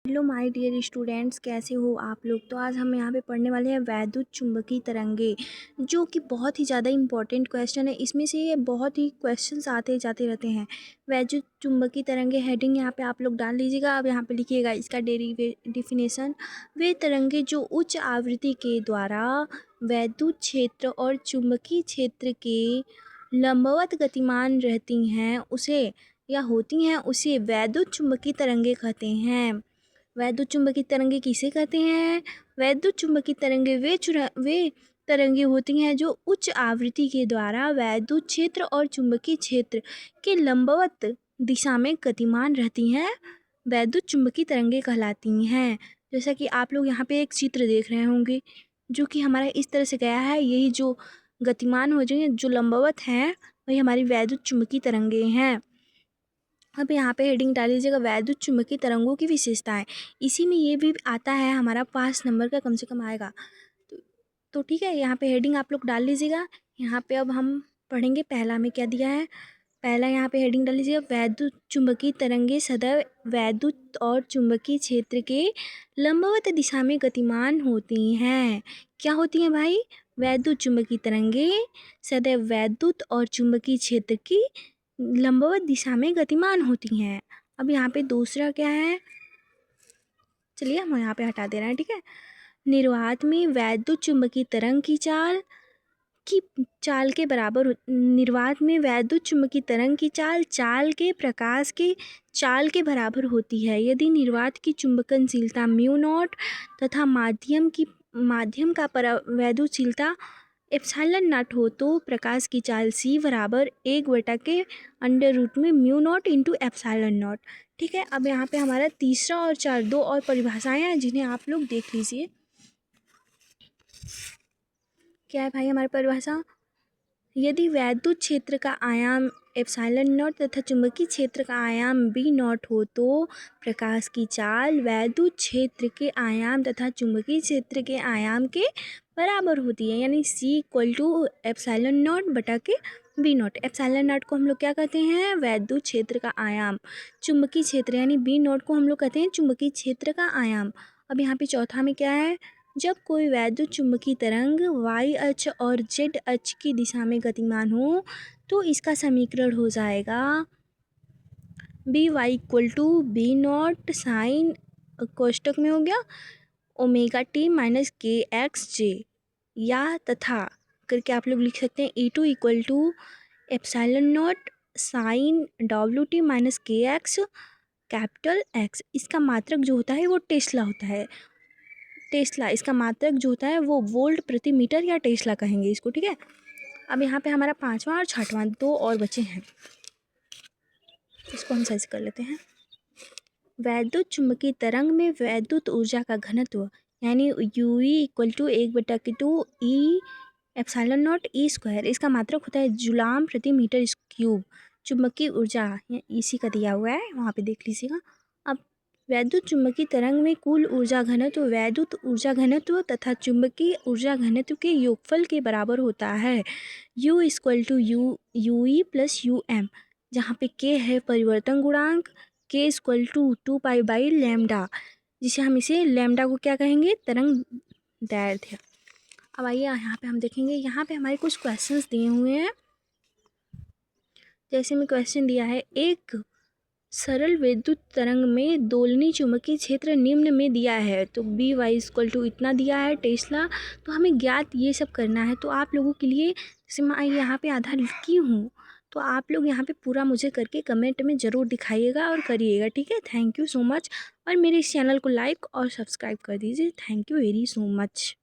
Hello my dear students, कैसे हो आप लोग। तो आज हम यहाँ पे पढ़ने वाले हैं वैद्युत चुंबकीय तरंगे, जो कि बहुत ही ज़्यादा इम्पोर्टेंट क्वेश्चन है। इसमें से ये बहुत ही क्वेश्चंस आते जाते रहते हैं। वैद्युत चुंबकीय तरंगे हेडिंग यहाँ पे आप लोग डाल लीजिएगा। अब यहाँ पे लिखिएगा इसका डिफिनेशन। वे तरंगे जो उच्च आवृत्ति के द्वारा वैद्युत क्षेत्र और चुंबकीय क्षेत्र के लंबवत गतिमान रहती हैं उसे या होती हैं उसे वैद्युत चुंबकीय तरंगे कहते हैं। वैद्युत चुंबकीय तरंगे किसे कहते हैं? वैद्युत चुंबकीय तरंगे वे तरंगे होती हैं जो उच्च आवृत्ति के द्वारा वैद्युत क्षेत्र और चुंबकीय क्षेत्र के लंबवत दिशा में गतिमान रहती हैं, वैद्युत चुंबकीय तरंगे कहलाती हैं। जैसा कि आप लोग यहाँ पे एक चित्र देख रहे होंगे, जो कि हमारा इस तरह से गया है। यही जो गतिमान हो जाए, जो लंबवत हैं, वही हमारी वैद्युत चुंबकीय तरंगे हैं। अब यहाँ पे हेडिंग डाल लीजिएगा वैद्युत चुंबकीय तरंगों की विशेषताएं। इसी में ये भी आता है, हमारा 5 नंबर का कम से कम आएगा। तो ठीक है, यहाँ पे हेडिंग आप लोग डाल लीजिएगा। यहाँ पे अब हम पढ़ेंगे पहला में क्या दिया है। पहला यहाँ पे हेडिंग डाल लीजिएगा वैद्युत चुंबकीय तरंगे सदैव वैद्युत और चुंबकीय क्षेत्र के लंबवत दिशा में गतिमान होती हैं। क्या होती हैं भाई? वैद्युत चुंबकीय तरंगे सदैव वैद्युत और चुंबकीय क्षेत्र की लंबवत दिशा में गतिमान होती हैं। अब यहाँ पे दूसरा क्या है, चलिए हम यहाँ पे हटा दे रहे हैं, ठीक है। निर्वात में वैद्युत चुंबकीय तरंग की चाल के बराबर निर्वात में वैद्युत चुंबकीय तरंग की चाल के प्रकाश के चाल के बराबर होती है। यदि निर्वात की चुंबकनशीलता म्यू नॉट तथा माध्यम का वैद्युतशीलता एप्सिलॉन नॉट हो तो प्रकाश की चाल c बराबर 1/√में mu nought into epsilon nought. ठीक है, अब यहाँ पे हमारा तीसरा और चार दो और परिभाषाएं हैं, जिन्हें आप लोग देख लीजिए। क्या है भाई हमारी परिभाषा? यदि वैद्युत क्षेत्र का आयाम एप्सिलॉन नॉट तथा चुंबकीय क्षेत्र का आयाम b नॉट हो तो प्रकाश की चाल वैद्युत क्षेत्र के आयाम तथा चुंबकीय क्षेत्र के आयाम के बराबर होती है, यानी c = एप्सिलॉन नॉट बटा के b नॉट। एप्सिलॉन नॉट को हम लोग क्या कहते हैं? वैद्युत क्षेत्र का आयाम। चुंबकीय क्षेत्र यानी b नॉट को हम लोग कहते हैं चुंबकीय क्षेत्र का आयाम। अब यहाँ पे चौथा में क्या है? जब कोई वैद्युत चुंबकीय तरंग y अक्ष और z अक्ष की दिशा में गतिमान हो तो इसका समीकरण हो जाएगा by = b नॉट साइन कोष्टक में हो गया ωt - kxj, या तथा करके आप लोग लिख सकते हैं E2 = epsilon not sine wt - kx capital X। इसका मात्रक जो होता है वो टेस्ला होता है। टेस्ला इसका मात्रक जो होता है वो वोल्ट प्रति मीटर या टेस्ला कहेंगे इसको, ठीक है। अब यहाँ पे हमारा पांचवा और छठवां दो और बचे हैं, इसको हम सही से कर लेते हैं। वैद्युत चुंबकीय तरंग में वैद्युत ऊर्जा का घनत्व यानी UE = 1/2 E epsilon not E²। इसका मात्रक होता है जूलाम प्रति मीटर क्यूब। चुंबकीय ऊर्जा इसी का दिया हुआ है, वहाँ पे देख लीजिएगा। अब वैद्युत चुंबकीय तरंग में कुल ऊर्जा घनत्व वैद्युत ऊर्जा घनत्व तथा चुंबकीय ऊर्जा घनत्व के योगफल के बराबर होता है। U = UE + UM, जहाँ पे K है परिवर्तन गुणांक, K = 2π/λ, जिसे हम इसे लैम्डा को क्या कहेंगे? तरंग दैर्ध्य। अब आइए यहाँ पे हम देखेंगे, यहाँ पे हमारे कुछ क्वेश्चंस दिए हुए हैं। जैसे में क्वेश्चन दिया है, एक सरल विद्युत तरंग में दोलनी चुंबकीय क्षेत्र निम्न में दिया है, तो By = इतना दिया है टेस्ला। तो हमें ज्ञात ये सब करना है। तो आप लोगों के लिए, जैसे मैं यहाँ पे आधा लिखी हूँ, तो आप लोग यहाँ पे पूरा मुझे करके कमेंट में ज़रूर दिखाइएगा और करिएगा, ठीक है। Thank you so much. और मेरे इस चैनल को लाइक और सब्सक्राइब कर दीजिए। Thank you very so much.